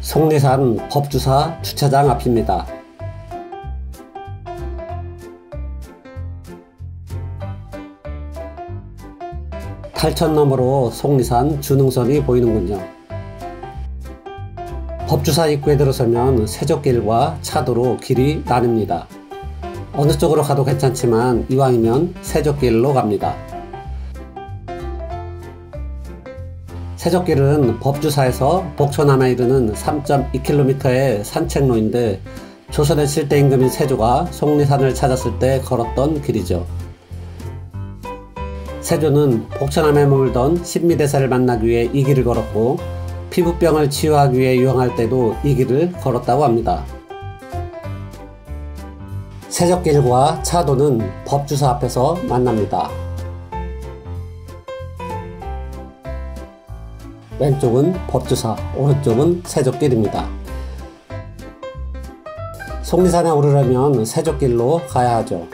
속리산 법주사 주차장 앞입니다. 탈천너머로 속리산 준흥선이 보이는군요. 법주사 입구에 들어서면 세족길과 차도로 길이 나뉩니다. 어느 쪽으로 가도 괜찮지만 이왕이면 세족길로 갑니다. 세족길은 법주사에서 복천암에 이르는 3.2km의 산책로인데 조선의 7대 임금인 세조가 속리산을 찾았을 때 걸었던 길이죠. 세조는 복천암에 머물던 신미대사를 만나기 위해 이 길을 걸었고 피부병을 치유하기 위해 유황할 때도 이 길을 걸었다고 합니다. 세족길과 차도는 법주사 앞에서 만납니다. 왼쪽은 법주사, 오른쪽은 세족길입니다. 속리산에 오르려면 세족길로 가야 하죠.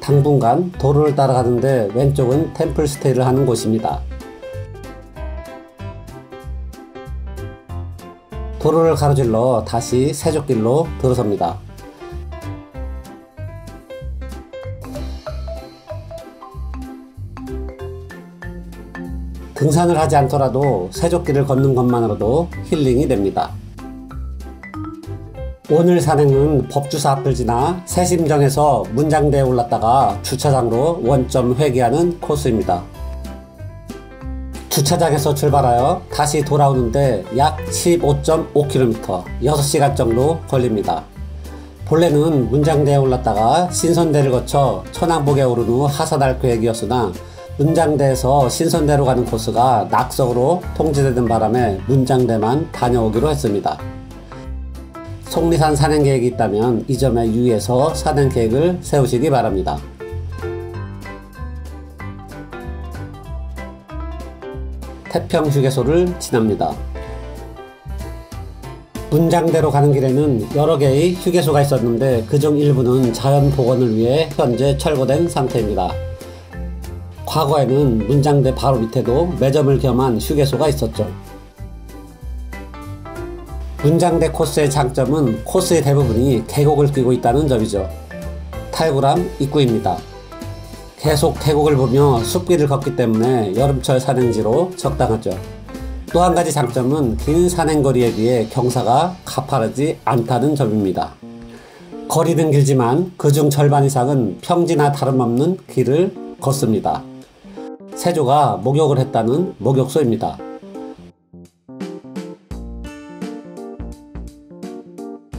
당분간 도로를 따라가는데 왼쪽은 템플스테이를 하는 곳입니다. 도로를 가로질러 다시 세족길로 들어섭니다. 등산을 하지 않더라도 세족길을 걷는 것만으로도 힐링이 됩니다. 오늘 산행은 법주사 앞을 지나 세심정에서 문장대에 올랐다가 주차장으로 원점 회귀하는 코스입니다. 주차장에서 출발하여 다시 돌아오는데 약 15.5km, 6시간 정도 걸립니다. 본래는 문장대에 올랐다가 신선대를 거쳐 천왕봉에 오른 후 하산할 계획이었으나 문장대에서 신선대로 가는 코스가 낙석으로 통제되는 바람에 문장대만 다녀오기로 했습니다. 속리산 산행 계획이 있다면 이 점에 유의해서 산행 계획을 세우시기 바랍니다. 태평휴게소를 지납니다. 문장대로 가는 길에는 여러 개의 휴게소가 있었는데 그중 일부는 자연복원을 위해 현재 철거된 상태입니다. 과거에는 문장대 바로 밑에도 매점을 겸한 휴게소가 있었죠. 문장대 코스의 장점은 코스의 대부분이 계곡을 끼고 있다는 점이죠. 탈구람 입구입니다. 계속 계곡을 보며 숲길을 걷기 때문에 여름철 산행지로 적당하죠. 또 한 가지 장점은 긴 산행거리에 비해 경사가 가파르지 않다는 점입니다. 거리는 길지만 그중 절반 이상은 평지나 다름없는 길을 걷습니다. 세조가 목욕을 했다는 목욕소입니다.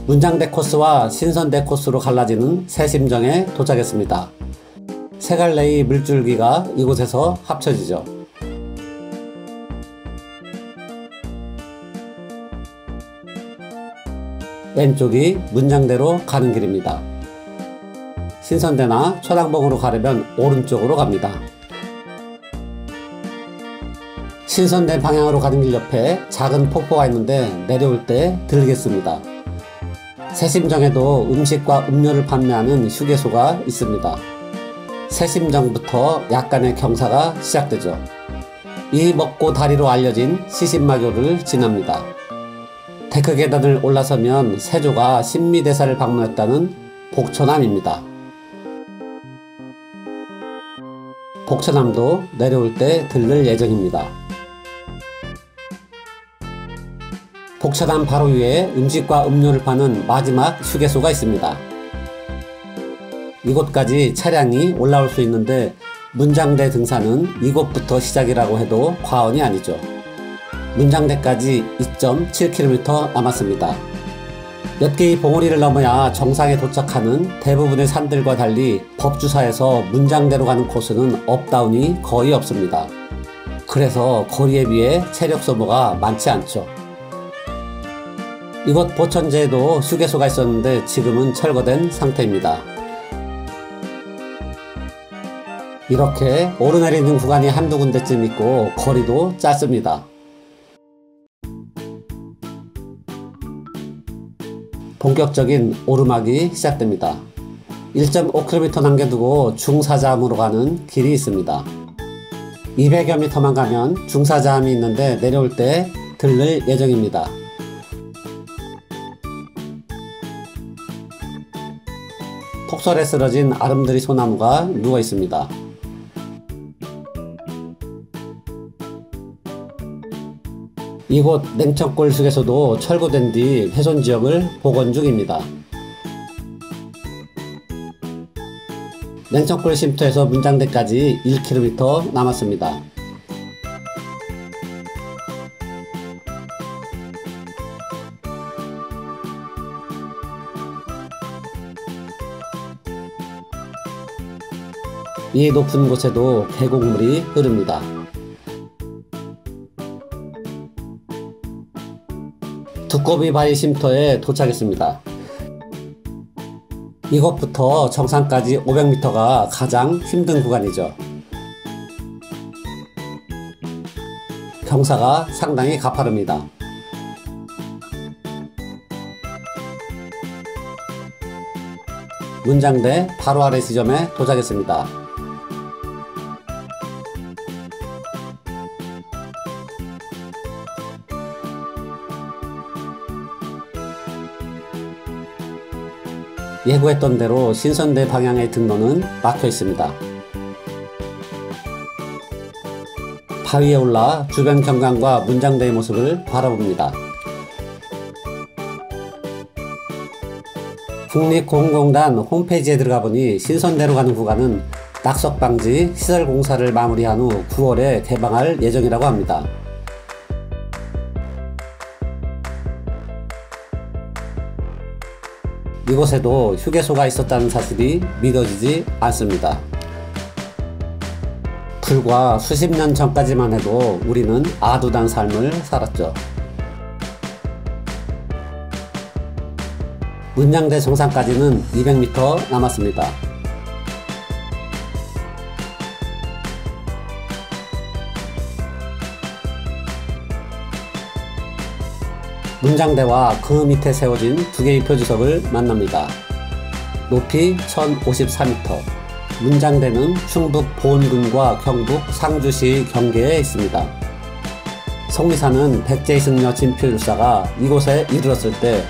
문장대 코스와 신선대 코스로 갈라지는 세심정에 도착했습니다. 세 갈래의 물줄기가 이곳에서 합쳐지죠. 왼쪽이 문장대로 가는 길입니다. 신선대나 천왕봉으로 가려면 오른쪽으로 갑니다. 신선대 방향으로 가는 길 옆에 작은 폭포가 있는데 내려올 때 들겠습니다. 세심정에도 음식과 음료를 판매하는 휴게소가 있습니다. 세심정부터 약간의 경사가 시작되죠. 이 먹고 다리로 알려진 시신마교를 지납니다. 데크 계단을 올라서면 세조가 신미대사를 방문했다는 복천암입니다. 복천암도 내려올 때 들를 예정입니다. 복천암 바로 위에 음식과 음료를 파는 마지막 휴게소가 있습니다. 이곳까지 차량이 올라올 수 있는데 문장대 등산은 이곳부터 시작이라고 해도 과언이 아니죠. 문장대까지 2.7km 남았습니다. 몇 개의 봉우리를 넘어야 정상에 도착하는 대부분의 산들과 달리 법주사에서 문장대로 가는 코스는 업다운이 거의 없습니다. 그래서 거리에 비해 체력 소모가 많지 않죠. 이곳 보천제에도 휴게소가 있었는데 지금은 철거된 상태입니다. 이렇게 오르내리는 구간이 한두 군데쯤 있고 거리도 짧습니다. 본격적인 오르막이 시작됩니다. 1.5km 남겨두고 중사자암으로 가는 길이 있습니다. 200여 미터만 가면 중사자암이 있는데 내려올 때 들를 예정입니다. 폭설에 쓰러진 아름드리 소나무가 누워 있습니다. 이곳 냉천골 숙에서도 철거된 뒤 훼손지역을 복원 중입니다. 냉천골 쉼터에서 문장대까지 1km 남았습니다. 이 높은 곳에도 계곡물이 흐릅니다. 두꺼비 바위 쉼터에 도착했습니다. 이곳부터 정상까지 500m가 가장 힘든 구간이죠. 경사가 상당히 가파릅니다. 문장대 바로 아래 지점에 도착했습니다. 예고했던 대로 신선대 방향의 등로는 막혀 있습니다. 바위에 올라 주변 경관과 문장대의 모습을 바라봅니다. 국립공원공단 홈페이지에 들어가 보니 신선대로 가는 구간은 낙석 방지 시설 공사를 마무리한 후 9월에 개방할 예정이라고 합니다. 이곳에도 휴게소가 있었다는 사실이 믿어지지 않습니다. 불과 수십 년 전까지만 해도 우리는 아두단 삶을 살았죠. 문장대 정상까지는 200m 남았습니다. 문장대와 그 밑에 세워진 두 개의 표지석을 만납니다. 높이 1054m. 문장대는 충북 보은군과 경북 상주시 경계에 있습니다. 속리사는 백제이승려 진표율사가 이곳에 이르렀을 때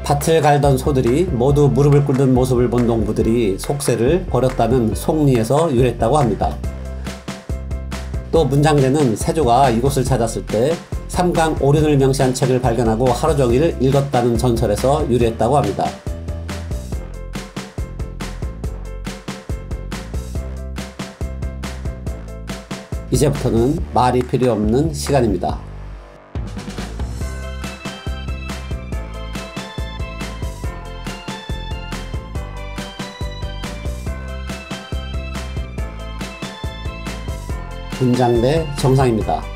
밭을 갈던 소들이 모두 무릎을 꿇는 모습을 본 농부들이 속세를 벌였다는 속리에서 유래했다고 합니다. 또 문장대는 세조가 이곳을 찾았을 때 삼강 오륜을 명시한 책을 발견하고 하루 종일 읽었다는 전설에서 유래했다고 합니다. 이제부터는 말이 필요 없는 시간입니다. 문장대 정상입니다.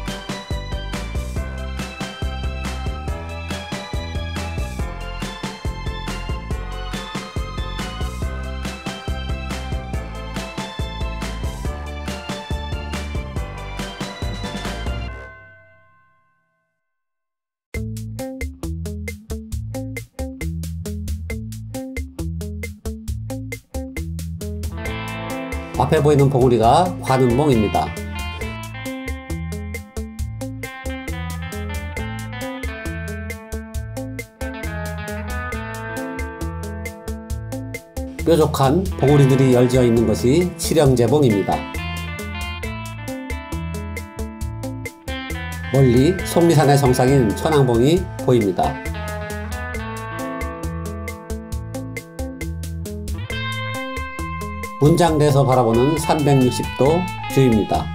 앞에 보이는 봉우리가 관음봉입니다. 뾰족한 봉우리들이 열지어 있는 것이 칠형제봉입니다. 멀리 속리산의 정상인 천왕봉이 보입니다. 문장대에서 바라보는 360도 뷰입니다.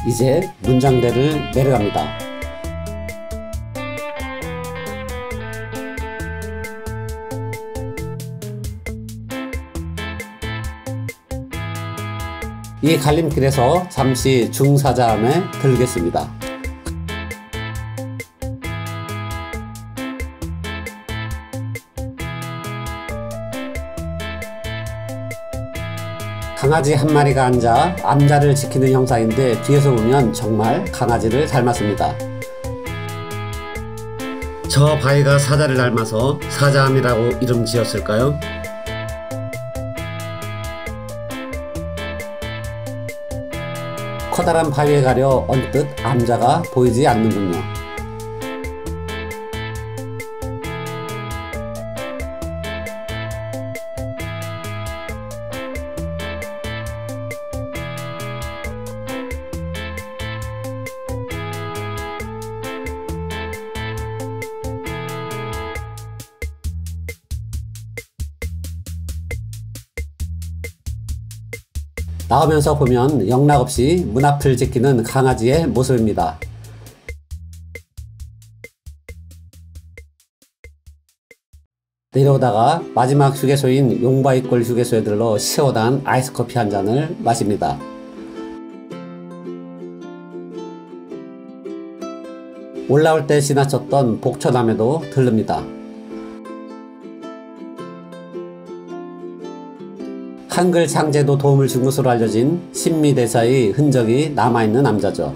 이제 문장대를 내려갑니다. 이 갈림길에서 잠시 중사자암에 들겠습니다. 강아지 한 마리가 앉아 암자를 지키는 형상인데 뒤에서 보면 정말 강아지를 닮았습니다. 저 바위가 사자를 닮아서 사자암이라고 이름 지었을까요? 커다란 바위에 가려 언뜻 암자가 보이지 않는군요. 나오면서 보면 영락없이 문 앞을 지키는 강아지의 모습입니다. 내려오다가 마지막 휴게소인 용바위골 휴게소에 들러 시원한 아이스커피 한 잔을 마십니다. 올라올 때 지나쳤던 복천암에도 들릅니다. 한글 창제도 도움을 준 것으로 알려진 신미대사의 흔적이 남아있는 암자죠.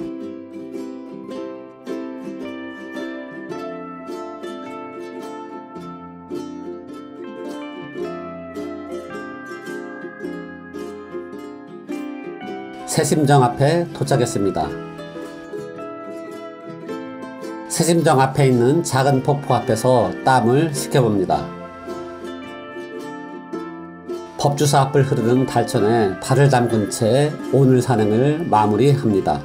새심정 앞에 도착했습니다. 새심정 앞에 있는 작은 폭포 앞에서 땀을 식혀봅니다. 법주사 앞을 흐르는 달천에 발을 담근 채 오늘 산행을 마무리합니다.